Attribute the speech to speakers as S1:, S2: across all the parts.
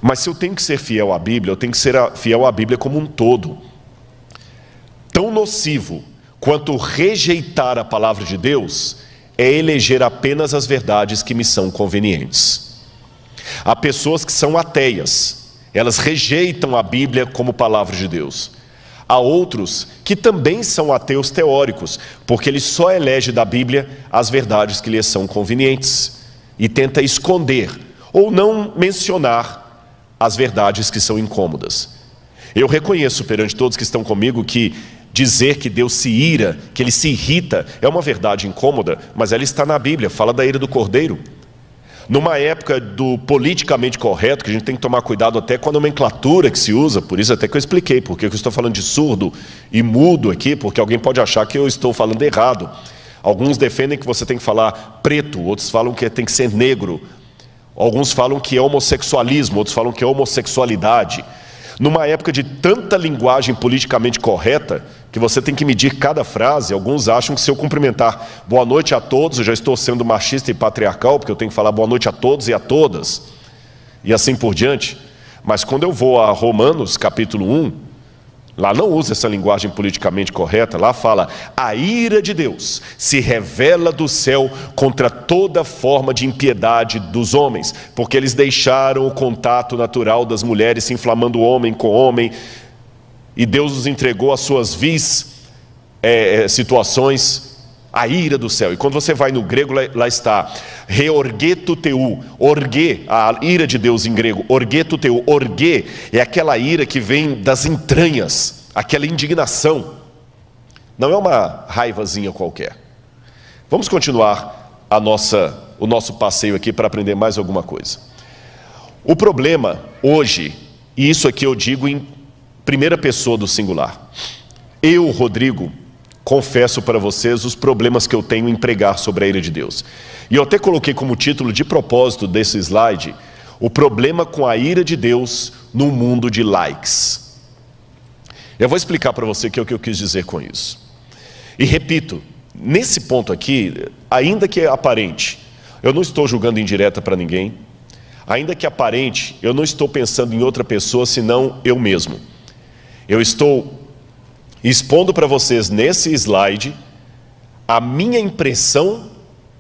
S1: Mas se eu tenho que ser fiel à Bíblia, eu tenho que ser fiel à Bíblia como um todo. Tão nocivo quanto rejeitar a palavra de Deus é eleger apenas as verdades que me são convenientes. Há pessoas que são ateias, elas rejeitam a Bíblia como palavra de Deus. Há outros que também são ateus teóricos, porque eles só elegem da Bíblia as verdades que lhes são convenientes e tenta esconder ou não mencionar as verdades que são incômodas. Eu reconheço perante todos que estão comigo que dizer que Deus se ira, que Ele se irrita, é uma verdade incômoda, mas ela está na Bíblia, fala da ira do Cordeiro. Numa época do politicamente correto, que a gente tem que tomar cuidado até com a nomenclatura que se usa, por isso até que eu expliquei, porque eu estou falando de surdo e mudo aqui, porque alguém pode achar que eu estou falando errado. Alguns defendem que você tem que falar preto, outros falam que tem que ser negro, alguns falam que é homossexualismo, outros falam que é homossexualidade. Numa época de tanta linguagem politicamente correta, que você tem que medir cada frase, alguns acham que se eu cumprimentar boa noite a todos, eu já estou sendo machista e patriarcal, porque eu tenho que falar boa noite a todos e a todas, e assim por diante. Mas quando eu vou a Romanos, capítulo 1, lá não usa essa linguagem politicamente correta, lá fala: a ira de Deus se revela do céu contra toda forma de impiedade dos homens, porque eles deixaram o contato natural das mulheres, se inflamando homem com homem, e Deus os entregou às suas vis situações, a ira do céu. E quando você vai no grego, lá está reorgeto teu, orge, a ira de Deus em grego, orgeto teu, orge é aquela ira que vem das entranhas, aquela indignação, não é uma raivazinha qualquer. Vamos continuar o nosso passeio aqui para aprender mais alguma coisa. O problema hoje, e isso aqui eu digo em primeira pessoa do singular, eu, Rodrigo, confesso para vocês os problemas que eu tenho em pregar sobre a ira de Deus. E eu até coloquei como título de propósito desse slide, o problema com a ira de Deus no mundo de likes. Eu vou explicar para você o que eu quis dizer com isso. E repito, nesse ponto aqui, ainda que é aparente, eu não estou julgando indireta para ninguém, ainda que aparente, eu não estou pensando em outra pessoa senão eu mesmo. Eu estou expondo para vocês nesse slide a minha impressão,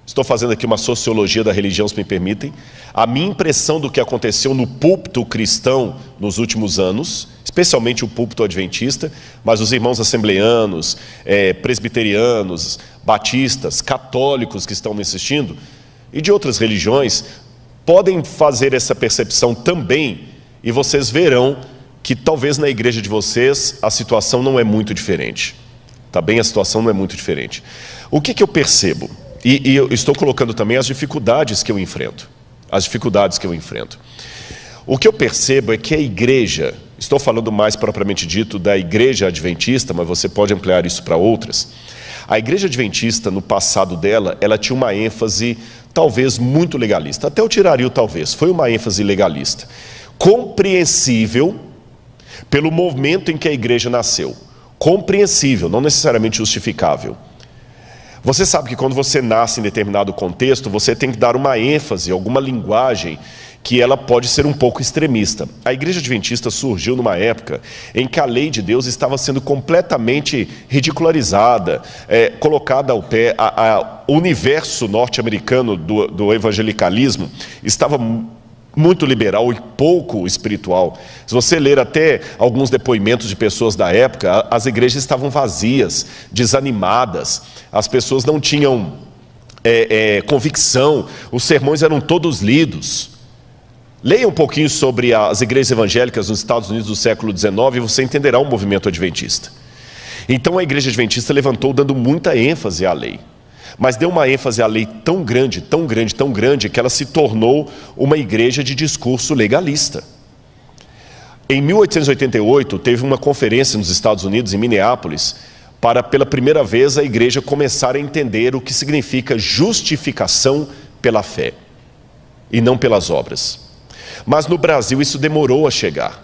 S1: estou fazendo aqui uma sociologia da religião, se me permitem, a minha impressão do que aconteceu no púlpito cristão nos últimos anos, especialmente o púlpito adventista, mas os irmãos assembleanos, presbiterianos, batistas, católicos que estão me assistindo, e de outras religiões, podem fazer essa percepção também, e vocês verão que talvez na igreja de vocês a situação não é muito diferente. Tá bem? A situação não é muito diferente. O que eu percebo? E eu estou colocando também as dificuldades que eu enfrento. As dificuldades que eu enfrento. O que eu percebo é que a igreja, estou falando mais propriamente dito da igreja adventista, mas você pode ampliar isso para outras. A igreja adventista, no passado dela, ela tinha uma ênfase talvez muito legalista. Até eu tiraria o talvez. Foi uma ênfase legalista. Compreensível pelo momento em que a igreja nasceu. Compreensível, não necessariamente justificável. Você sabe que quando você nasce em determinado contexto, você tem que dar uma ênfase, alguma linguagem que ela pode ser um pouco extremista. A igreja adventista surgiu numa época em que a lei de Deus estava sendo completamente ridicularizada, colocada ao pé. O universo norte-americano do evangelicalismo estava muito liberal e pouco espiritual. Se você ler até alguns depoimentos de pessoas da época, as igrejas estavam vazias, desanimadas, as pessoas não tinham convicção, os sermões eram todos lidos. Leia um pouquinho sobre as igrejas evangélicas nos Estados Unidos do século XIX e você entenderá o movimento adventista. Então a igreja adventista levantou dando muita ênfase à lei. Mas deu uma ênfase à lei tão grande, tão grande, tão grande, que ela se tornou uma igreja de discurso legalista. Em 1888, teve uma conferência nos Estados Unidos, em Minneapolis, para, pela primeira vez, a igreja começar a entender o que significa justificação pela fé, e não pelas obras. Mas no Brasil isso demorou a chegar.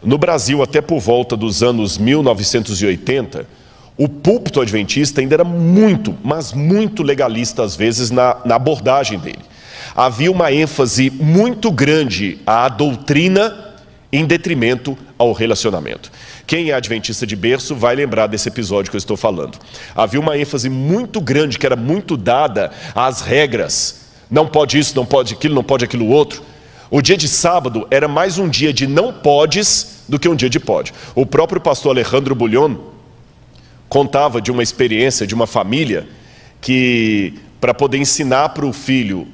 S1: No Brasil, até por volta dos anos 1980, o púlpito adventista ainda era muito, mas muito legalista às vezes na abordagem dele. havia uma ênfase muito grande à doutrina em detrimento ao relacionamento. Quem é adventista de berço vai lembrar desse episódio que eu estou falando. Havia uma ênfase muito grande que era muito dada às regras. Não pode isso, não pode aquilo, não pode aquilo outro. O dia de sábado era mais um dia de não podes do que um dia de pode. O próprio pastor Alejandro Bullion contava de uma experiência de uma família que, para poder ensinar para o filho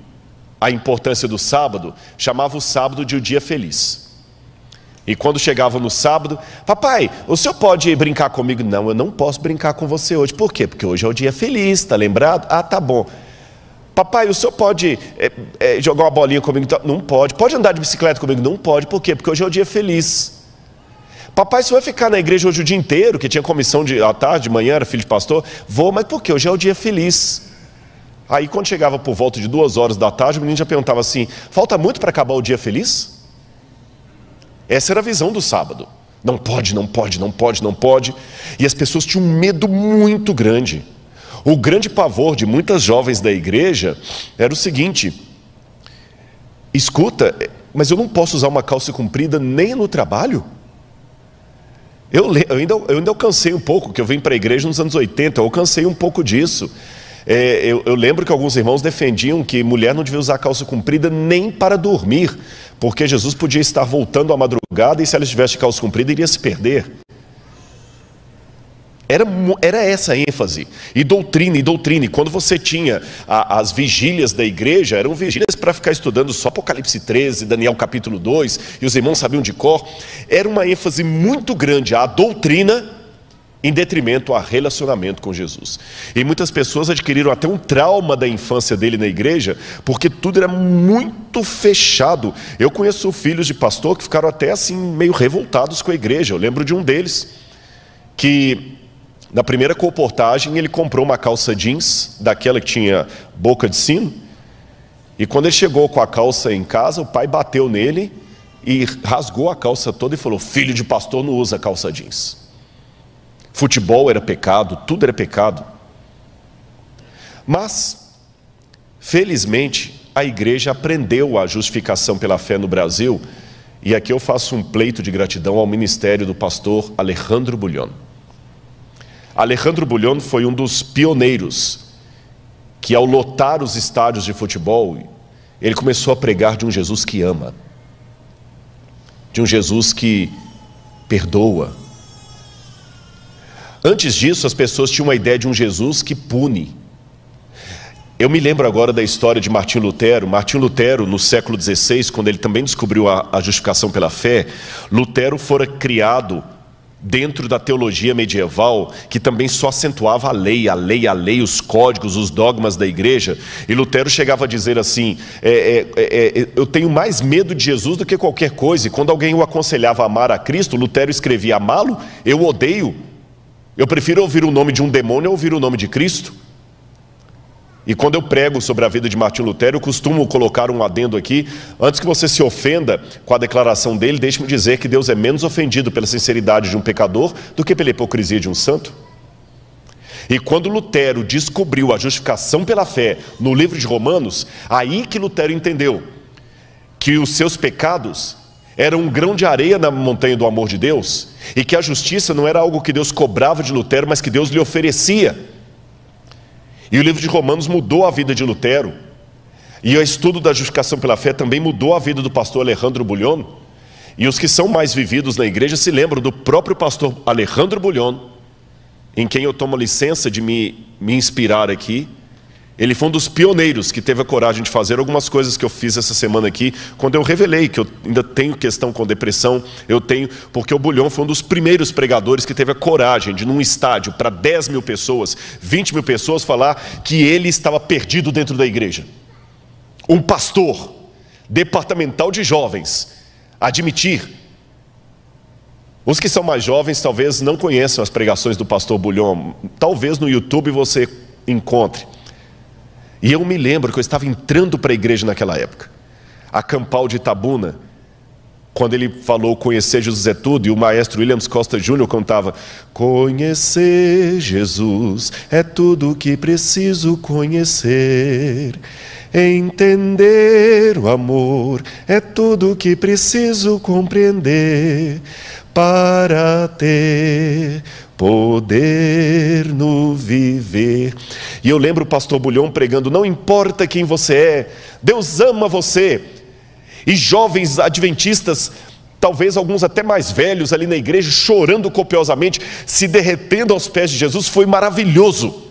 S1: a importância do sábado, chamava o sábado de o dia feliz. E quando chegava no sábado: papai, o senhor pode brincar comigo? Não, eu não posso brincar com você hoje. Por quê? Porque hoje é o dia feliz, está lembrado? Ah, tá bom. Papai, o senhor pode jogar uma bolinha comigo? Não pode. Pode andar de bicicleta comigo? Não pode. Por quê? Porque hoje é o dia feliz. Papai, você vai ficar na igreja hoje o dia inteiro, que tinha comissão à tarde, de manhã, era filho de pastor? Vou, mas por quê? Hoje é o dia feliz. Aí quando chegava por volta de 2 horas da tarde, o menino já perguntava assim: falta muito para acabar o dia feliz? Essa era a visão do sábado. Não pode, não pode, não pode, não pode. E as pessoas tinham um medo muito grande. O grande pavor de muitas jovens da igreja era o seguinte: escuta, mas eu não posso usar uma calça comprida nem no trabalho? Eu ainda alcancei um pouco, que eu vim para a igreja nos anos 80, eu alcancei um pouco disso. Eu lembro que alguns irmãos defendiam que mulher não devia usar calça comprida nem para dormir, porque Jesus podia estar voltando à madrugada e se ela estivesse de calça comprida iria se perder. Era essa a ênfase. E doutrina, e doutrina. E quando você tinha as vigílias da igreja, eram vigílias para ficar estudando só Apocalipse 13, Daniel capítulo 2, e os irmãos sabiam de cor. Era uma ênfase muito grande à doutrina em detrimento a relacionamento com Jesus. E muitas pessoas adquiriram até um trauma da infância dele na igreja, porque tudo era muito fechado. Eu conheço filhos de pastor que ficaram até assim meio revoltados com a igreja. Eu lembro de um deles, que na primeira colportagem ele comprou uma calça jeans, daquela que tinha boca de sino, e quando ele chegou com a calça em casa, o pai bateu nele e rasgou a calça toda e falou: filho de pastor não usa calça jeans. Futebol era pecado, tudo era pecado. Mas, felizmente, a igreja aprendeu a justificação pela fé no Brasil, e aqui eu faço um pleito de gratidão ao ministério do pastor Alejandro Bullion. Alejandro Bullion foi um dos pioneiros que, ao lotar os estádios de futebol, ele começou a pregar de um Jesus que ama, de um Jesus que perdoa. Antes disso, as pessoas tinham uma ideia de um Jesus que pune. Eu me lembro agora da história de Martinho Lutero. Martinho Lutero, no século XVI, quando ele também descobriu a justificação pela fé, Lutero fora criado dentro da teologia medieval, que também só acentuava a lei, os códigos, os dogmas da igreja. E Lutero chegava a dizer assim: eu tenho mais medo de Jesus do que qualquer coisa. E quando alguém o aconselhava a amar a Cristo, Lutero escrevia: amá-lo, eu odeio. Eu prefiro ouvir o nome de um demônio a ouvir o nome de Cristo. E quando eu prego sobre a vida de Martinho Lutero, eu costumo colocar um adendo aqui: antes que você se ofenda com a declaração dele, deixe-me dizer que Deus é menos ofendido pela sinceridade de um pecador do que pela hipocrisia de um santo. E quando Lutero descobriu a justificação pela fé no livro de Romanos, aí que Lutero entendeu que os seus pecados eram um grão de areia na montanha do amor de Deus, e que a justiça não era algo que Deus cobrava de Lutero, mas que Deus lhe oferecia. E o livro de Romanos mudou a vida de Lutero, e o estudo da justificação pela fé também mudou a vida do pastor Alejandro Bullion. E os que são mais vividos na igreja se lembram do próprio pastor Alejandro Bullion, em quem eu tomo licença de me inspirar aqui. Ele foi um dos pioneiros que teve a coragem de fazer algumas coisas que eu fiz essa semana aqui, quando eu revelei que eu ainda tenho questão com depressão. Porque o Bullion foi um dos primeiros pregadores que teve a coragem de, num estádio para 10 mil pessoas, 20 mil pessoas, falar que ele estava perdido dentro da igreja. Um pastor departamental de jovens admitir. Os que são mais jovens talvez não conheçam as pregações do pastor Bullion, talvez no YouTube você encontre. E eu me lembro que eu estava entrando para a igreja naquela época, a Campal de Itabuna, quando ele falou conhecer Jesus é tudo, e o maestro Williams Costa Jr. cantava: conhecer Jesus é tudo o que preciso conhecer, Entender o amor é tudo que preciso compreender para ter poder no viver. E eu lembro o pastor Bulhão pregando: não importa quem você é, Deus ama você. E jovens adventistas, talvez alguns até mais velhos ali na igreja, chorando copiosamente, se derretendo aos pés de Jesus. Foi maravilhoso.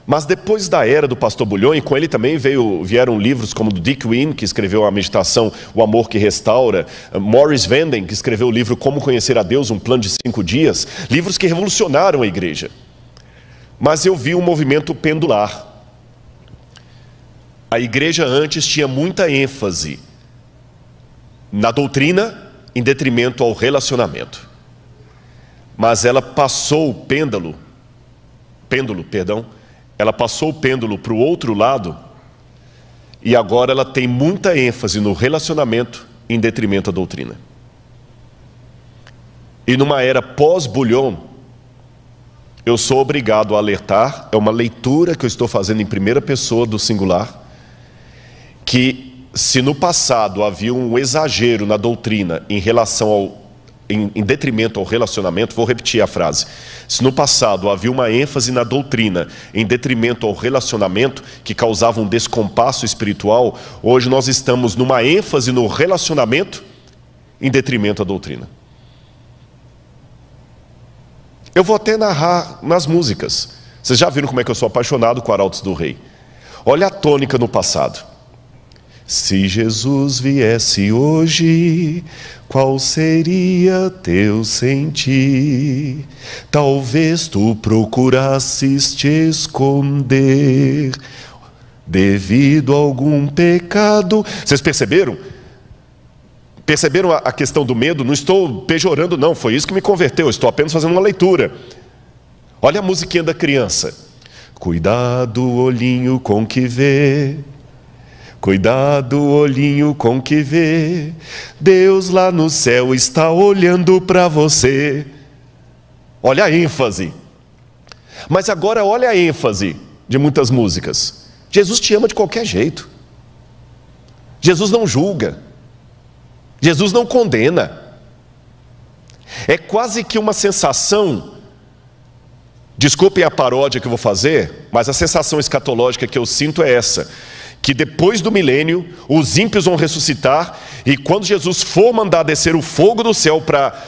S1: Mas depois da era do pastor Bulhão, e com ele também vieram livros como do Dick Wynne, que escreveu a meditação O Amor que Restaura, Morris Vanden, que escreveu o livro Como Conhecer a Deus, um plano de 5 dias, livros que revolucionaram a igreja. Mas eu vi um movimento pendular. A igreja antes tinha muita ênfase na doutrina em detrimento ao relacionamento. Mas ela passou o pêndulo, ela passou o pêndulo para o outro lado, e agora ela tem muita ênfase no relacionamento em detrimento à doutrina. E numa era pós-Bulhão, eu sou obrigado a alertar, é uma leitura que eu estou fazendo em primeira pessoa do singular, que se no passado havia um exagero na doutrina em relação em detrimento ao relacionamento, vou repetir a frase: se no passado havia uma ênfase na doutrina em detrimento ao relacionamento que causava um descompasso espiritual, hoje nós estamos numa ênfase no relacionamento em detrimento à doutrina. Eu vou até narrar nas músicas. Vocês já viram como é que eu sou apaixonado com Arautos do Rei. Olha a tônica no passado. Se Jesus viesse hoje, qual seria teu sentir? Talvez tu procurasses te esconder devido a algum pecado. Vocês perceberam? Perceberam a questão do medo? Não estou pejorando não, foi isso que me converteu, estou apenas fazendo uma leitura. Olha a musiquinha da criança. Cuidado, olhinho com que vê. Cuidado, olhinho com que vê, Deus lá no céu está olhando para você. Olha a ênfase. Mas agora olha a ênfase de muitas músicas. Jesus te ama de qualquer jeito. Jesus não julga. Jesus não condena. É quase que uma sensação, desculpem a paródia que eu vou fazer, mas a sensação escatológica que eu sinto é essa: que depois do milênio, os ímpios vão ressuscitar, e quando Jesus for mandar descer o fogo do céu para...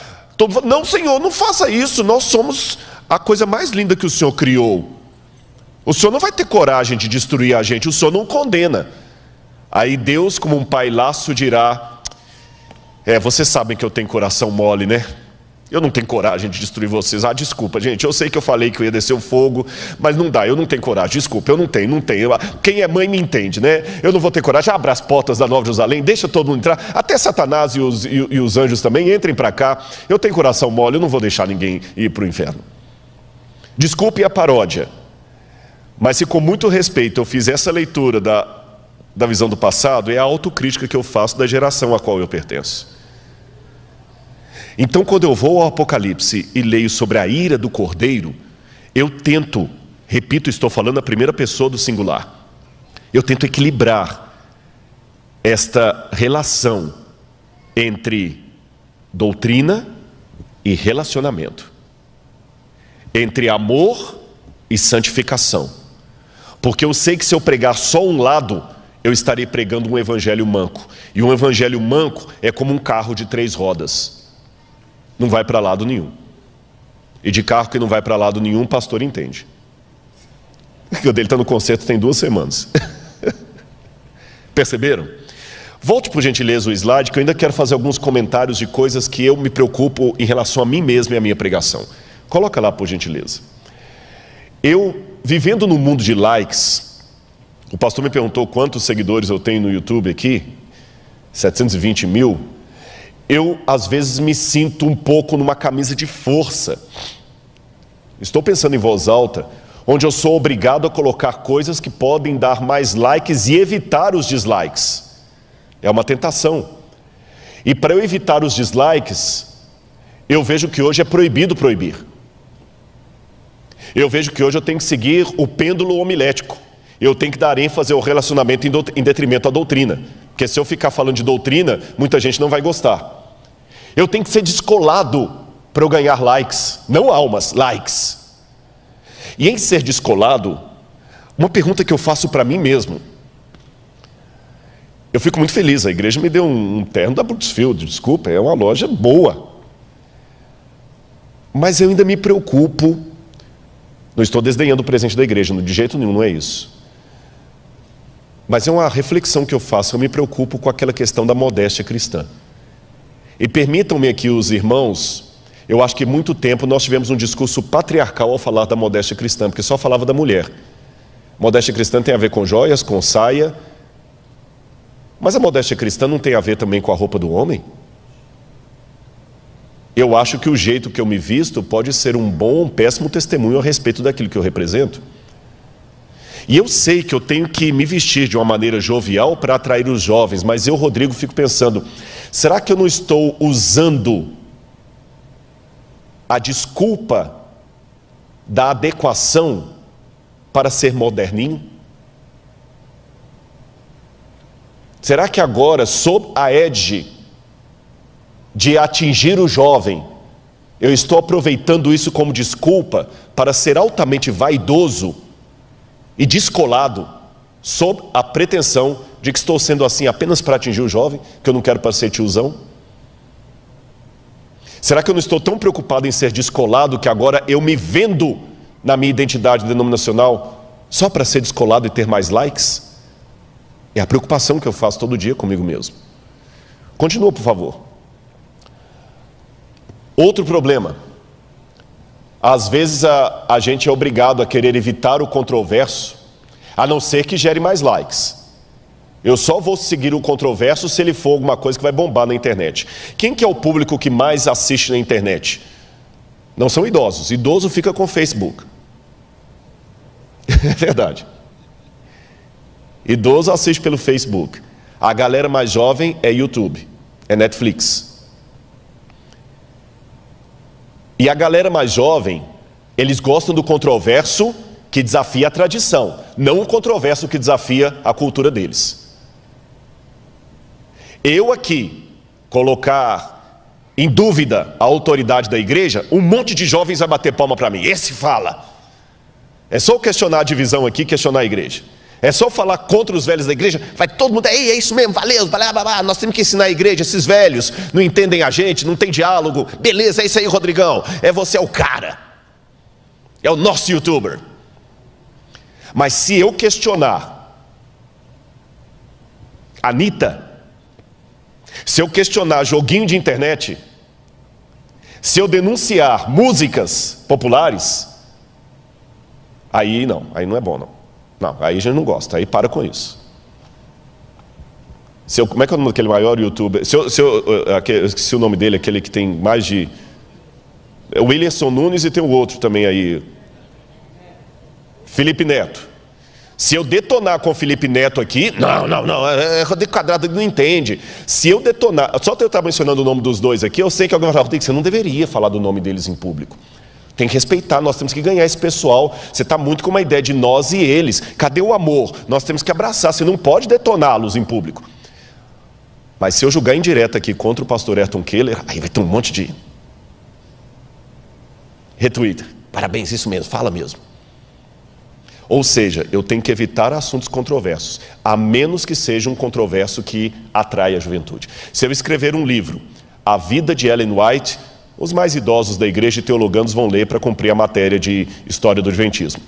S1: Não, Senhor, não faça isso, nós somos a coisa mais linda que o Senhor criou. O Senhor não vai ter coragem de destruir a gente, o Senhor não condena. Aí Deus, como um pai laço, dirá: vocês sabem que eu tenho coração mole, né? Eu não tenho coragem de destruir vocês. Ah, desculpa, gente, eu sei que eu falei que eu ia descer o fogo, mas não dá, eu não tenho coragem, desculpa, eu não tenho. Quem é mãe me entende, né? Eu não vou ter coragem. Abra as portas da Nova Jerusalém, deixa todo mundo entrar, até Satanás e os anjos também, entrem para cá. Eu tenho coração mole, eu não vou deixar ninguém ir para o inferno. Desculpe a paródia, mas se com muito respeito eu fiz essa leitura da visão do passado, é a autocrítica que eu faço da geração a qual eu pertenço. Então, quando eu vou ao Apocalipse e leio sobre a ira do Cordeiro, eu tento, repito, estou falando a primeira pessoa do singular, eu tento equilibrar esta relação entre doutrina e relacionamento, entre amor e santificação, porque eu sei que se eu pregar só um lado, eu estarei pregando um evangelho manco, e um evangelho manco é como um carro de 3 rodas. Não vai para lado nenhum. E de carro que não vai para lado nenhum, o pastor entende. O dele está no concerto tem 2 semanas. Perceberam? Volte por gentileza o slide, que eu ainda quero fazer alguns comentários de coisas que eu me preocupo em relação a mim mesmo e a minha pregação. Coloca lá por gentileza. Eu, vivendo no mundo de likes, o pastor me perguntou quantos seguidores eu tenho no YouTube aqui, 720 mil. Eu, às vezes, me sinto um pouco numa camisa de força. Estou pensando em voz alta, onde eu sou obrigado a colocar coisas que podem dar mais likes e evitar os dislikes. É uma tentação. E para eu evitar os dislikes, eu vejo que hoje é proibido proibir. Eu vejo que hoje eu tenho que seguir o pêndulo homilético. Eu tenho que dar ênfase ao relacionamento em detrimento à doutrina. Porque se eu ficar falando de doutrina, muita gente não vai gostar. Eu tenho que ser descolado para eu ganhar likes. Não almas, likes. E em ser descolado, uma pergunta que eu faço para mim mesmo. Eu fico muito feliz, a igreja me deu um terno da Brooksfield, desculpa, é uma loja boa. Mas eu ainda me preocupo, não estou desdenhando o presente da igreja, de jeito nenhum, não é isso. Mas é uma reflexão que eu faço, eu me preocupo com aquela questão da modéstia cristã. E permitam-me aqui os irmãos, eu acho que muito tempo nós tivemos um discurso patriarcal ao falar da modéstia cristã, porque só falava da mulher. Modéstia cristã tem a ver com joias, com saia, mas a modéstia cristã não tem a ver também com a roupa do homem? Eu acho que o jeito que eu me visto pode ser um bom ou um péssimo testemunho a respeito daquilo que eu represento. E eu sei que eu tenho que me vestir de uma maneira jovial para atrair os jovens, mas eu, Rodrigo, fico pensando, será que eu não estou usando a desculpa da adequação para ser moderninho? Será que agora, sob a égide de atingir o jovem, eu estou aproveitando isso como desculpa para ser altamente vaidoso e descolado, sob a pretensão de que estou sendo assim apenas para atingir o jovem, que eu não quero parecer tiozão? Será que eu não estou tão preocupado em ser descolado que agora eu me vendo na minha identidade denominacional só para ser descolado e ter mais likes? É a preocupação que eu faço todo dia comigo mesmo. Continua, por favor. Outro problema. Às vezes a gente é obrigado a querer evitar o controverso, a não ser que gere mais likes. Eu só vou seguir o controverso se ele for alguma coisa que vai bombar na internet. Quem que é o público que mais assiste na internet? Não são idosos. Idoso fica com o Facebook. É verdade. Idoso assiste pelo Facebook. A galera mais jovem é YouTube, é Netflix. E a galera mais jovem, eles gostam do controverso que desafia a tradição, não o controverso que desafia a cultura deles. Eu aqui colocar em dúvida a autoridade da igreja, um monte de jovens vai bater palma para mim. Esse fala. É só eu questionar a divisão aqui, questionar a igreja. É só falar contra os velhos da igreja, vai todo mundo, ei, é isso mesmo, valeu, blá, blá, blá. Nós temos que ensinar a igreja, esses velhos não entendem a gente, não tem diálogo, beleza, é isso aí, Rodrigão, você é o cara, é o nosso youtuber. Mas se eu questionar Anitta, se eu questionar joguinho de internet, se eu denunciar músicas populares, aí não é bom não. Não, aí a gente não gosta, aí para com isso. Como é que é o nome daquele maior youtuber? Eu esqueci o nome dele, aquele que tem mais de... É o Williamson Nunes e tem o outro também aí. Felipe Neto. Se eu detonar com o Felipe Neto aqui, Rodrigo Quadrado não entende. Se eu detonar, só eu estar mencionando o nome dos dois aqui, eu sei que alguém vai falar, Rodrigo, você não deveria falar do nome deles em público. Tem que respeitar, nós temos que ganhar esse pessoal. Você está muito com uma ideia de nós e eles. Cadê o amor? Nós temos que abraçar, você não pode detoná-los em público. Mas se eu julgar em direto aqui contra o pastor Ayrton Keller, aí vai ter um monte de retweet. Parabéns, isso mesmo, fala mesmo. Ou seja, eu tenho que evitar assuntos controversos, a menos que seja um controverso que atrai a juventude. Se eu escrever um livro, A Vida de Ellen White, os mais idosos da igreja e teologandos vão ler para cumprir a matéria de história do adventismo.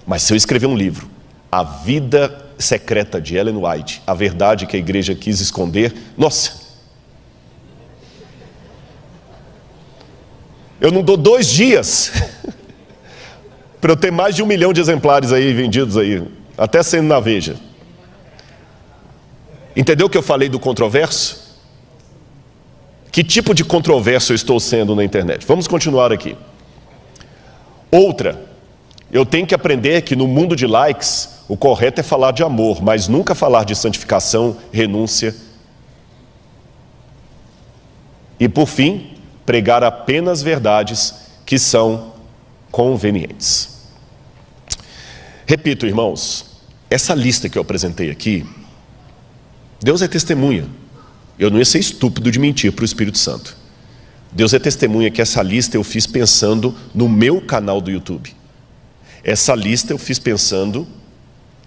S1: Mas se eu escrever um livro, A Vida Secreta de Ellen White, a verdade que a igreja quis esconder, nossa! Eu não dou 2 dias para eu ter mais de 1 milhão de exemplares aí vendidos aí, até sendo na Veja. Entendeu o que eu falei do controverso? Que tipo de controverso eu estou sendo na internet? Vamos continuar aqui. Outra, eu tenho que aprender que no mundo de likes, o correto é falar de amor, mas nunca falar de santificação, renúncia. E por fim, pregar apenas verdades que são convenientes. Repito, irmãos, essa lista que eu apresentei aqui, Deus é testemunha. Eu não ia ser estúpido de mentir para o Espírito Santo. Deus é testemunha que essa lista eu fiz pensando no meu canal do YouTube. Essa lista eu fiz pensando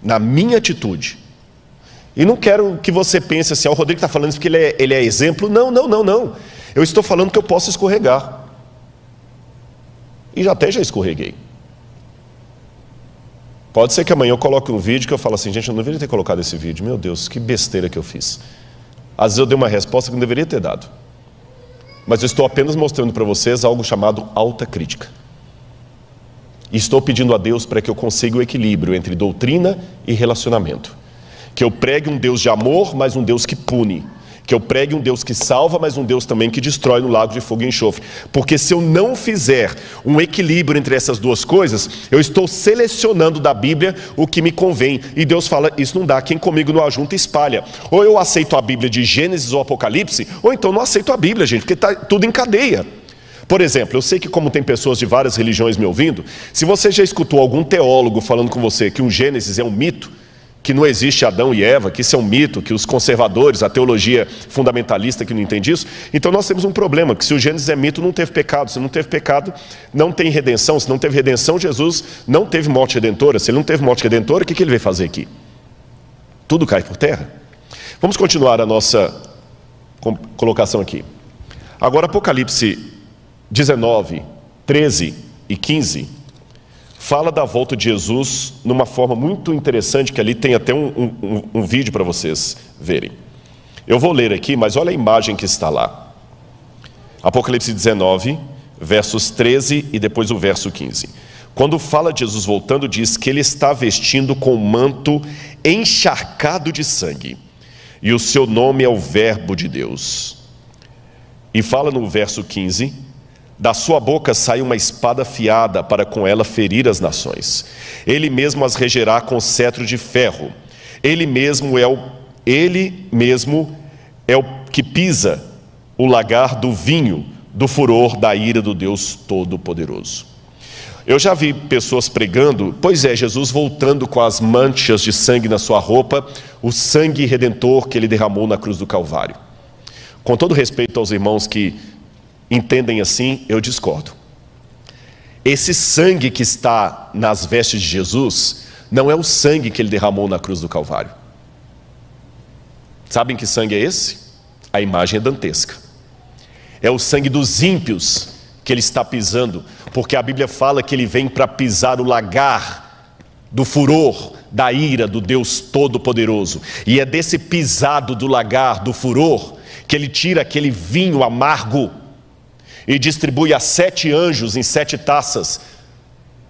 S1: na minha atitude. E não quero que você pense assim, o Rodrigo está falando isso porque ele é exemplo. Não. Eu estou falando que eu posso escorregar. E já escorreguei. Pode ser que amanhã eu coloque um vídeo que eu falo assim, gente, eu não deveria ter colocado esse vídeo. Meu Deus, que besteira que eu fiz. Às vezes eu dei uma resposta que não deveria ter dado. Mas eu estou apenas mostrando para vocês algo chamado alta crítica. E estou pedindo a Deus para que eu consiga o equilíbrio entre doutrina e relacionamento. Que eu pregue um Deus de amor, mas um Deus que pune. Que eu pregue um Deus que salva, mas um Deus também que destrói no lago de fogo e enxofre. Porque se eu não fizer um equilíbrio entre essas duas coisas, eu estou selecionando da Bíblia o que me convém. E Deus fala, isso não dá, quem comigo não ajunta espalha. Ou eu aceito a Bíblia de Gênesis ou Apocalipse, ou então não aceito a Bíblia, gente, porque está tudo em cadeia. Por exemplo, eu sei que como tem pessoas de várias religiões me ouvindo, se você já escutou algum teólogo falando com você que um Gênesis é um mito, que não existe Adão e Eva, que isso é um mito, que os conservadores, a teologia fundamentalista que não entende isso, então nós temos um problema, que se o Gênesis é mito, não teve pecado. Se não teve pecado, não tem redenção. Se não teve redenção, Jesus não teve morte redentora. Se ele não teve morte redentora, o que ele veio fazer aqui? Tudo cai por terra. Vamos continuar a nossa colocação aqui. Agora, Apocalipse 19, 13 e 15... fala da volta de Jesus numa forma muito interessante, que ali tem até um vídeo para vocês verem. Eu vou ler aqui, mas olha a imagem que está lá. Apocalipse 19, versos 13 e depois o verso 15. Quando fala de Jesus voltando, diz que ele está vestindo com um manto encharcado de sangue. E o seu nome é o Verbo de Deus. E fala no verso 15... da sua boca sai uma espada afiada para com ela ferir as nações. Ele mesmo as regerá com cetro de ferro. Ele mesmo é o que pisa o lagar do vinho, do furor da ira do Deus Todo-Poderoso. Eu já vi pessoas pregando, pois é, Jesus voltando com as manchas de sangue na sua roupa, o sangue redentor que ele derramou na cruz do Calvário. Com todo respeito aos irmãos que entendem assim, eu discordo. Esse sangue que está nas vestes de Jesus não é o sangue que ele derramou na cruz do Calvário. Sabem que sangue é esse? A imagem é dantesca. É o sangue dos ímpios que ele está pisando, porque a Bíblia fala que ele vem para pisar o lagar do furor, da ira do Deus Todo-Poderoso. E é desse pisado do lagar, do furor, que ele tira aquele vinho amargo e distribui a 7 anjos em 7 taças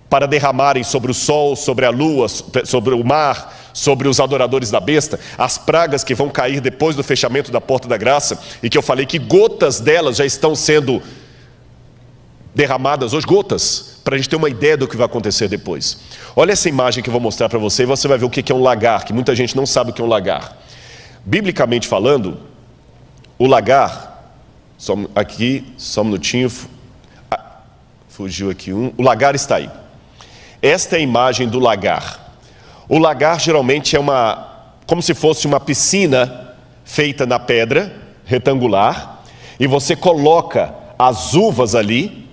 S1: para derramarem sobre o sol, sobre a lua, sobre o mar, sobre os adoradores da besta, as pragas que vão cair depois do fechamento da porta da graça, e que eu falei que gotas delas já estão sendo derramadas hoje, gotas, para a gente ter uma ideia do que vai acontecer depois. Olha essa imagem que eu vou mostrar para você, e você vai ver o que é um lagar, que muita gente não sabe o que é um lagar. Biblicamente falando, o lagar... aqui, só um minutinho, fugiu aqui um, o lagar está aí. Esta é a imagem do lagar. O lagar geralmente é como se fosse uma piscina feita na pedra, retangular, e você coloca as uvas ali,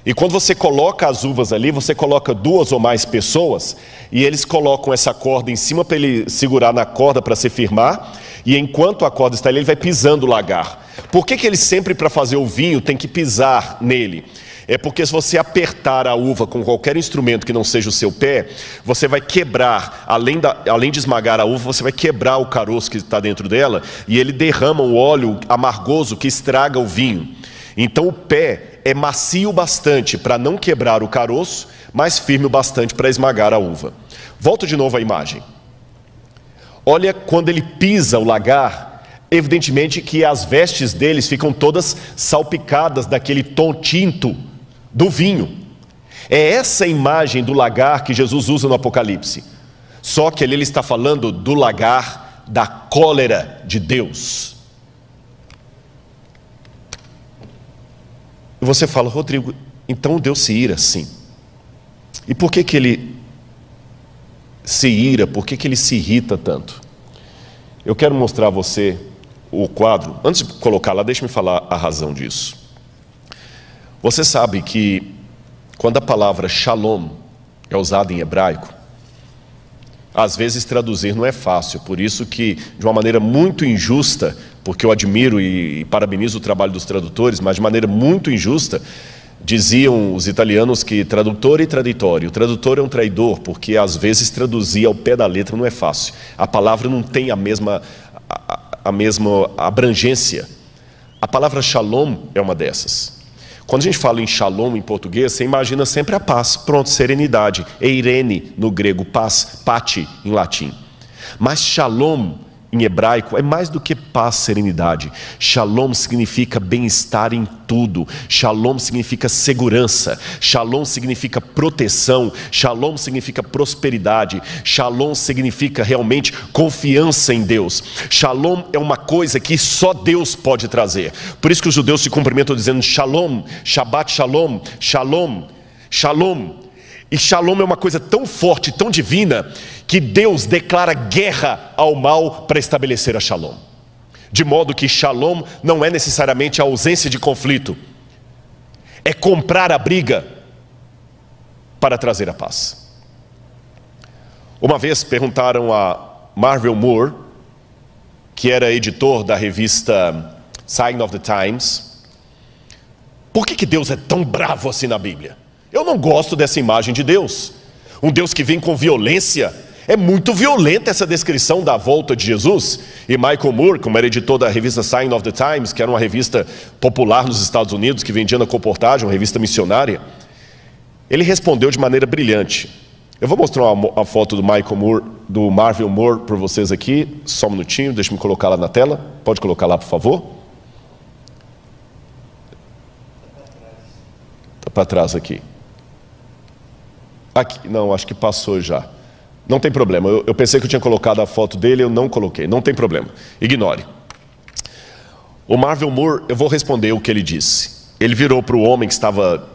S1: e quando você coloca as uvas ali, você coloca 2 ou mais pessoas, e eles colocam essa corda em cima para ele segurar na corda para se firmar, e enquanto a corda está ali, ele vai pisando o lagar. Por que ele sempre, para fazer o vinho, tem que pisar nele? É porque se você apertar a uva com qualquer instrumento que não seja o seu pé, você vai quebrar, além de esmagar a uva, você vai quebrar o caroço que está dentro dela, e ele derrama um óleo amargoso que estraga o vinho. Então o pé é macio bastante para não quebrar o caroço, mas firme o bastante para esmagar a uva. Volto de novo à imagem. Olha quando ele pisa o lagar, evidentemente que as vestes deles ficam todas salpicadas daquele tom tinto do vinho. É essa imagem do lagar que Jesus usa no Apocalipse. Só que ali ele está falando do lagar da cólera de Deus. E você fala, Rodrigo, então Deus se ira, sim. E por que ele se ira, por que ele se irrita tanto? Eu quero mostrar a você o quadro. Antes de colocar lá, deixe-me falar a razão disso. Você sabe que quando a palavra shalom é usada em hebraico, às vezes traduzir não é fácil, por isso que, de uma maneira muito injusta, porque eu admiro e parabenizo o trabalho dos tradutores, mas de maneira muito injusta, diziam os italianos que tradutor e traditório. O tradutor é um traidor, porque às vezes traduzir ao pé da letra não é fácil. A palavra não tem a mesma abrangência. A palavra shalom é uma dessas. Quando a gente fala em shalom em português, você imagina sempre a paz, pronto, serenidade. Eirene no grego, paz, pati em latim. Mas shalom em hebraico é mais do que paz, serenidade. Shalom significa bem-estar em tudo. Shalom significa segurança. Shalom significa proteção. Shalom significa prosperidade. Shalom significa realmente confiança em Deus. Shalom é uma coisa que só Deus pode trazer. Por isso que os judeus se cumprimentam dizendo shalom, Shabbat shalom, shalom, shalom. E shalom é uma coisa tão forte, tão divina, que Deus declara guerra ao mal para estabelecer a shalom. De modo que shalom não é necessariamente a ausência de conflito, é comprar a briga para trazer a paz. Uma vez perguntaram a Marvel Moore, que era editor da revista Sign of the Times, por que Deus é tão bravo assim na Bíblia? Eu não gosto dessa imagem de Deus. Um Deus que vem com violência. É muito violenta essa descrição da volta de Jesus. E Michael Moore, como era editor da revista Sign of the Times, que era uma revista popular nos Estados Unidos, que vendia na colportagem, uma revista missionária, ele respondeu de maneira brilhante. Eu vou mostrar a foto do Michael Moore, do Marvel Moore, para vocês aqui. Só um minutinho, deixa eu colocar lá na tela. Pode colocar lá, por favor. Está para trás aqui. Aqui, não, acho que passou já. Não tem problema, eu pensei que eu tinha colocado a foto dele, eu não coloquei, não tem problema, ignore. O Marvel Moore, eu vou responder o que ele disse. Ele virou para o homem que estava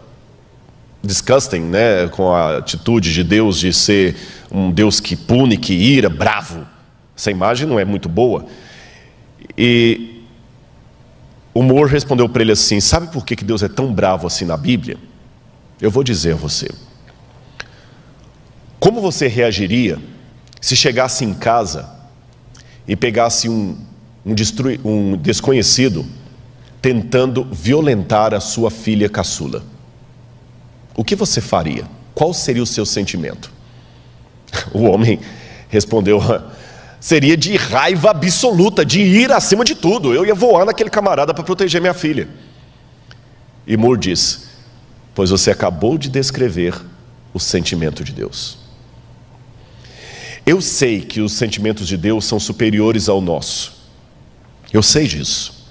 S1: disgusting, né, com a atitude de Deus de ser um Deus que pune, que ira, bravo. Essa imagem não é muito boa. E o Moore respondeu para ele assim, sabe por que Deus é tão bravo assim na Bíblia? Eu vou dizer a você. Como você reagiria se chegasse em casa e pegasse um desconhecido tentando violentar a sua filha caçula? O que você faria? Qual seria o seu sentimento? O homem respondeu, seria de raiva absoluta, de ir acima de tudo. Eu ia voar naquele camarada para proteger minha filha. E Moore disse, pois você acabou de descrever o sentimento de Deus. Eu sei que os sentimentos de Deus são superiores ao nosso. Eu sei disso.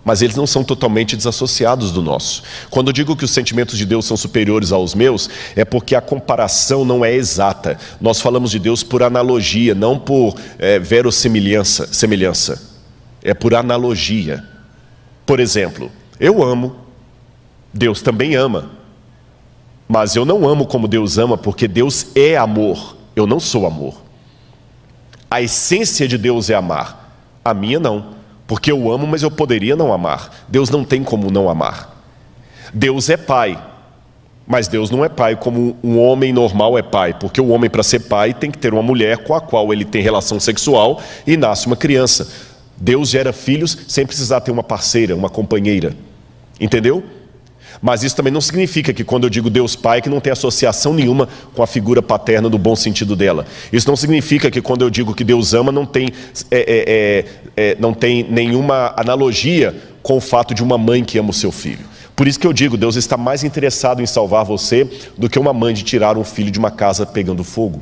S1: Mas eles não são totalmente desassociados do nosso. Quando eu digo que os sentimentos de Deus são superiores aos meus, é porque a comparação não é exata. Nós falamos de Deus por analogia, não por semelhança. É por analogia. Por exemplo, eu amo, Deus também ama. Mas eu não amo como Deus ama, porque Deus é amor. Eu não sou amor. A essência de Deus é amar. A minha não. Porque eu amo, mas eu poderia não amar. Deus não tem como não amar. Deus é pai. Mas Deus não é pai como um homem normal é pai. Porque o homem, para ser pai, tem que ter uma mulher com a qual ele tem relação sexual e nasce uma criança. Deus gera filhos sem precisar ter uma parceira, uma companheira. Entendeu? Mas isso também não significa que quando eu digo Deus Pai, que não tem associação nenhuma com a figura paterna no bom sentido dela. Isso não significa que quando eu digo que Deus ama, não tem nenhuma analogia com o fato de uma mãe que ama o seu filho. Por isso que eu digo, Deus está mais interessado em salvar você do que uma mãe de tirar um filho de uma casa pegando fogo.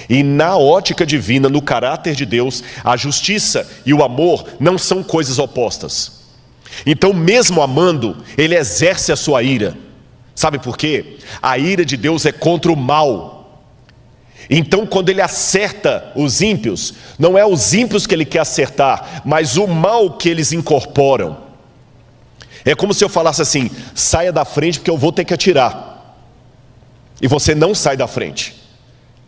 S1: E na ótica divina, no caráter de Deus, a justiça e o amor não são coisas opostas. Então, mesmo amando, ele exerce a sua ira. Sabe por quê? A ira de Deus é contra o mal. Então, quando ele acerta os ímpios, não é os ímpios que ele quer acertar, mas o mal que eles incorporam. É como se eu falasse assim, saia da frente porque eu vou ter que atirar. E você não sai da frente.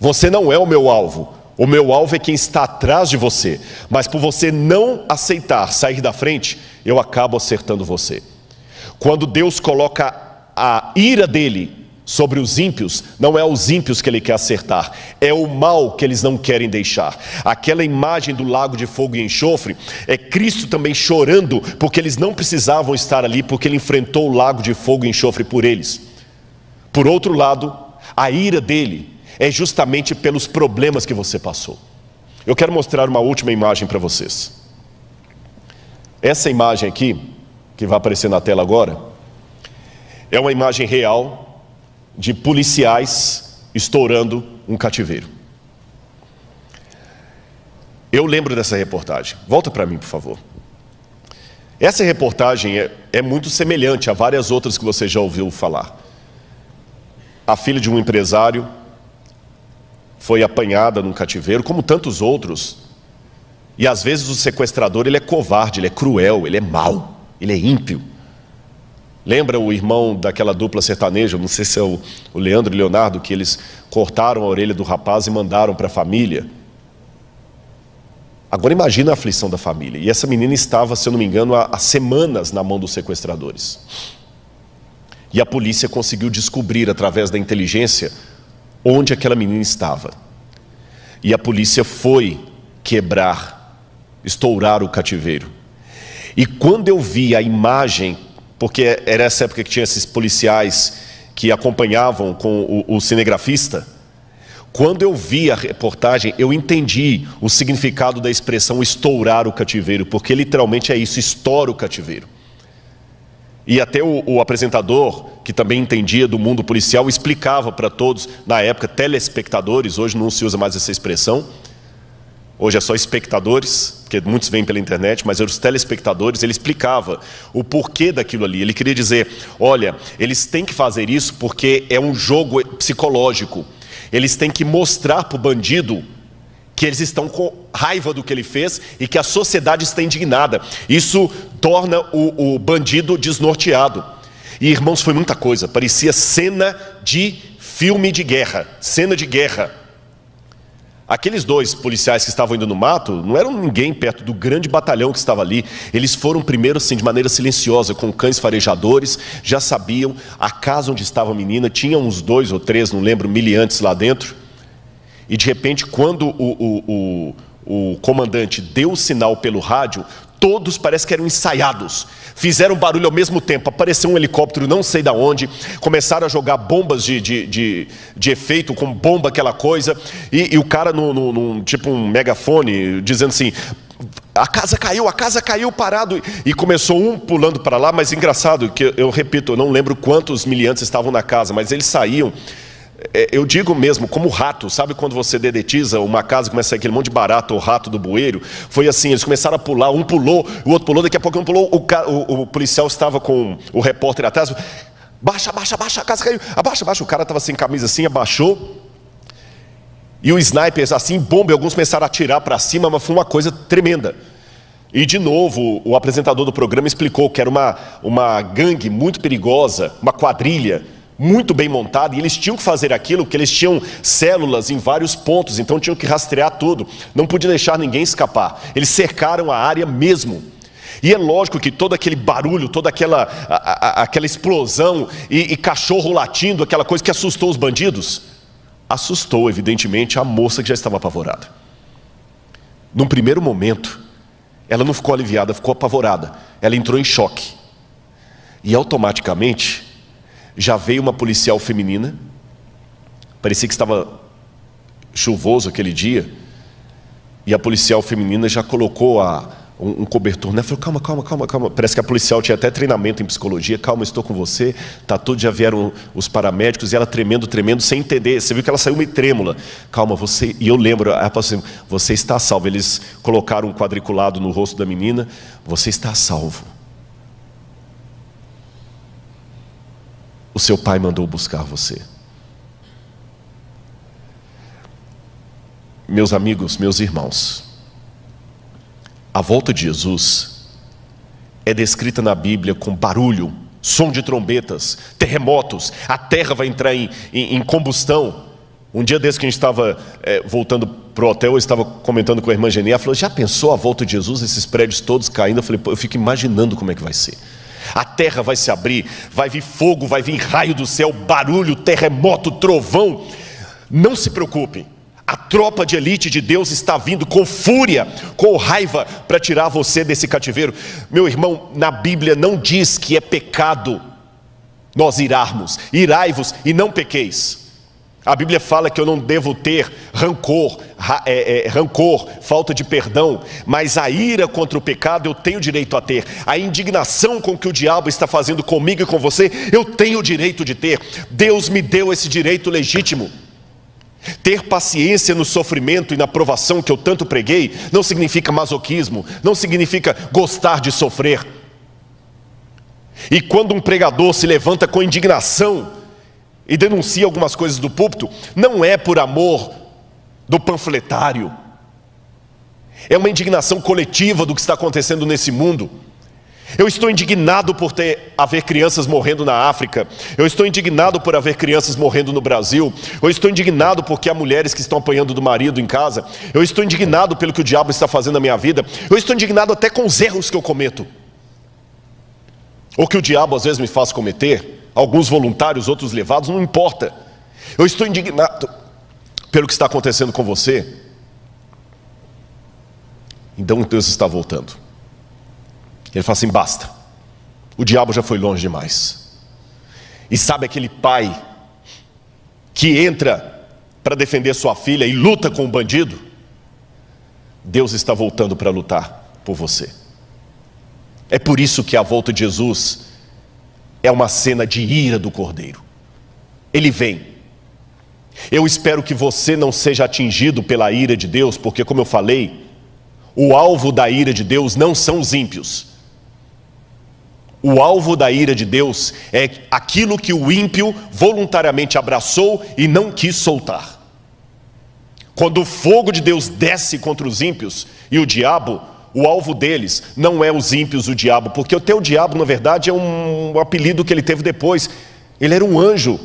S1: Você não é o meu alvo. O meu alvo é quem está atrás de você. Mas por você não aceitar sair da frente, eu acabo acertando você. Quando Deus coloca a ira dele sobre os ímpios, não é os ímpios que ele quer acertar, é o mal que eles não querem deixar. Aquela imagem do lago de fogo e enxofre é Cristo também chorando, porque eles não precisavam estar ali, porque ele enfrentou o lago de fogo e enxofre por eles. Por outro lado, a ira dele é justamente pelos problemas que você passou. Eu quero mostrar uma última imagem para vocês. Essa imagem aqui, que vai aparecer na tela agora, é uma imagem real de policiais estourando um cativeiro. Eu lembro dessa reportagem. Volta para mim, por favor. Essa reportagem é muito semelhante a várias outras que você já ouviu falar. A filha de um empresário foi apanhada num cativeiro, como tantos outros. E às vezes o sequestrador, ele é covarde, ele é cruel, ele é mau, ele é ímpio. Lembra o irmão daquela dupla sertaneja, não sei se é o Leandro e Leonardo, que eles cortaram a orelha do rapaz e mandaram para a família? Agora imagina a aflição da família. E essa menina estava, se eu não me engano, há semanas na mão dos sequestradores. E a polícia conseguiu descobrir, através da inteligência, onde aquela menina estava. E a polícia foi quebrar, estourar o cativeiro. E quando eu vi a imagem, porque era essa época que tinha esses policiais que acompanhavam com o cinegrafista, quando eu vi a reportagem, eu entendi o significado da expressão estourar o cativeiro, porque literalmente é isso, estoura o cativeiro. E até o apresentador, que também entendia do mundo policial, explicava para todos, na época, telespectadores, hoje não se usa mais essa expressão, hoje é só espectadores, porque muitos vêm pela internet, mas os telespectadores, ele explicava o porquê daquilo ali. Ele queria dizer, olha, eles têm que fazer isso porque é um jogo psicológico. Eles têm que mostrar para o bandido que eles estão com raiva do que ele fez e que a sociedade está indignada. Isso torna o bandido desnorteado. E, irmãos, foi muita coisa. Parecia cena de filme de guerra. Cena de guerra. Aqueles dois policiais que estavam indo no mato não eram ninguém perto do grande batalhão que estava ali. Eles foram primeiro, assim, de maneira silenciosa, com cães farejadores, já sabiam a casa onde estava a menina, tinha uns 2 ou 3, não lembro, miliantes lá dentro. E de repente, quando o comandante deu o sinal pelo rádio, todos parece que eram ensaiados. Fizeram barulho ao mesmo tempo, apareceu um helicóptero não sei de onde, começaram a jogar bombas de efeito, com bomba, aquela coisa, e o cara tipo um megafone, dizendo assim, a casa caiu, parado, e começou um pulando para lá, mas engraçado, que eu repito, eu não lembro quantos miliantes estavam na casa, mas eles saíam, eu digo mesmo, como rato, sabe quando você dedetiza uma casa e começa a sair aquele monte de barato ou rato do bueiro? Foi assim, eles começaram a pular, um pulou, o outro pulou, daqui a pouco um pulou, o policial estava com o repórter atrás, baixa, a casa caiu, abaixa, o cara estava sem camisa assim, abaixou, e os snipers assim, bomba, e alguns começaram a atirar para cima, mas foi uma coisa tremenda. E de novo, o apresentador do programa explicou que era uma gangue muito perigosa, uma quadrilha, muito bem montada, e eles tinham que fazer aquilo porque eles tinham células em vários pontos, então tinham que rastrear tudo, não podia deixar ninguém escapar. Eles cercaram a área mesmo. E é lógico que todo aquele barulho, toda aquela explosão e cachorro latindo, aquela coisa que assustou os bandidos, assustou evidentemente a moça que já estava apavorada. Num primeiro momento, ela não ficou aliviada, ficou apavorada. Ela entrou em choque. E automaticamente já veio uma policial feminina, parecia que estava chuvoso aquele dia, e a policial feminina já colocou um cobertor, né? Falou, calma, parece que a policial tinha até treinamento em psicologia, calma, estou com você, tá tudo, já vieram os paramédicos, e ela tremendo, sem entender, você viu que ela saiu meio trêmula, calma, você, e eu lembro, ela falou assim, você está salvo, eles colocaram um quadriculado no rosto da menina, você está salvo. O seu pai mandou buscar você. Meus amigos, meus irmãos, a volta de Jesus é descrita na Bíblia com barulho, som de trombetas, terremotos, a terra vai entrar em combustão. Um dia desse que a gente estava voltando para o hotel, eu estava comentando com a irmã Geni, ela falou, já pensou a volta de Jesus, esses prédios todos caindo? Eu falei, pô, eu fico imaginando como é que vai ser. A terra vai se abrir, vai vir fogo, vai vir raio do céu, barulho, terremoto, trovão. Não se preocupe, a tropa de elite de Deus está vindo com fúria, com raiva, para tirar você desse cativeiro. Meu irmão, na Bíblia não diz que é pecado nós irarmos. Irai-vos e não pequeis. A Bíblia fala que eu não devo ter rancor, falta de perdão, mas a ira contra o pecado eu tenho direito a ter. A indignação com que o diabo está fazendo comigo e com você, eu tenho o direito de ter. Deus me deu esse direito legítimo. Ter paciência no sofrimento e na provação que eu tanto preguei, não significa masoquismo, não significa gostar de sofrer. E quando um pregador se levanta com indignação e denuncia algumas coisas do púlpito, não é por amor do panfletário, é uma indignação coletiva do que está acontecendo nesse mundo. Eu estou indignado por haver crianças morrendo na África, eu estou indignado por haver crianças morrendo no Brasil, eu estou indignado porque há mulheres que estão apanhando do marido em casa, eu estou indignado pelo que o diabo está fazendo na minha vida, eu estou indignado até com os erros que eu cometo, ou que o diabo às vezes me faz cometer. Alguns voluntários, outros levados, não importa. Eu estou indignado pelo que está acontecendo com você. Então Deus está voltando. Ele fala assim, basta. O diabo já foi longe demais. E sabe aquele pai que entra para defender sua filha e luta com o bandido? Deus está voltando para lutar por você. É por isso que a volta de Jesus é uma cena de ira do Cordeiro. Ele vem. Eu espero que você não seja atingido pela ira de Deus, porque, como eu falei, o alvo da ira de Deus não são os ímpios. O alvo da ira de Deus é aquilo que o ímpio voluntariamente abraçou e não quis soltar. Quando o fogo de Deus desce contra os ímpios e o diabo, o alvo deles não é os ímpios, o diabo, porque o diabo, na verdade, é um apelido que ele teve depois. Ele era um anjo.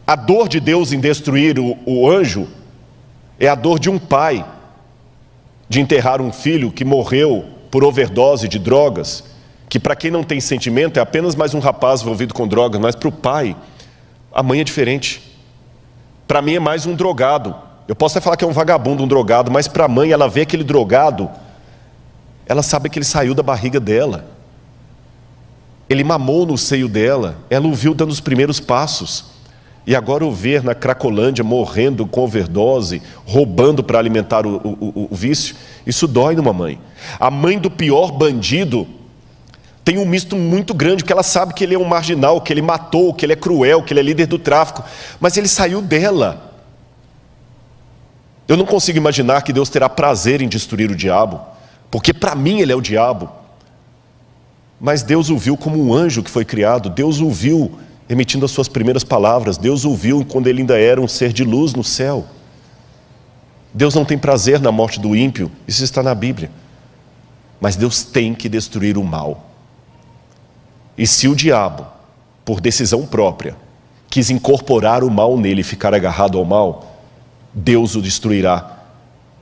S1: A dor de Deus em destruir o anjo é a dor de um pai de enterrar um filho que morreu por overdose de drogas, que para quem não tem sentimento é apenas mais um rapaz envolvido com drogas, mas para o pai, a mãe é diferente. Para mim é mais um drogado. Eu posso até falar que é um vagabundo, um drogado, mas para a mãe, ela vê aquele drogado, ela sabe que ele saiu da barriga dela. Ele mamou no seio dela, ela o viu dando os primeiros passos. E agora o ver na Cracolândia, morrendo com overdose, roubando para alimentar o vício, isso dói numa mãe. A mãe do pior bandido tem um misto muito grande, porque ela sabe que ele é um marginal, que ele matou, que ele é cruel, que ele é líder do tráfico, mas ele saiu dela. Eu não consigo imaginar que Deus terá prazer em destruir o diabo, porque para mim ele é o diabo. Mas Deus o viu como um anjo que foi criado, Deus o viu emitindo as suas primeiras palavras, Deus o viu quando ele ainda era um ser de luz no céu. Deus não tem prazer na morte do ímpio, isso está na Bíblia. Mas Deus tem que destruir o mal. E se o diabo, por decisão própria, quis incorporar o mal nele e ficar agarrado ao mal, Deus o destruirá,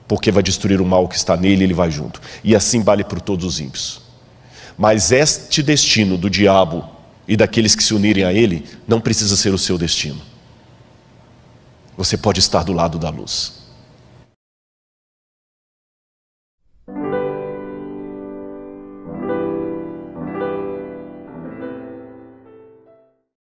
S1: porque vai destruir o mal que está nele e ele vai junto. E assim vale por todos os ímpios. Mas este destino do diabo e daqueles que se unirem a ele, não precisa ser o seu destino. Você pode estar do lado da luz.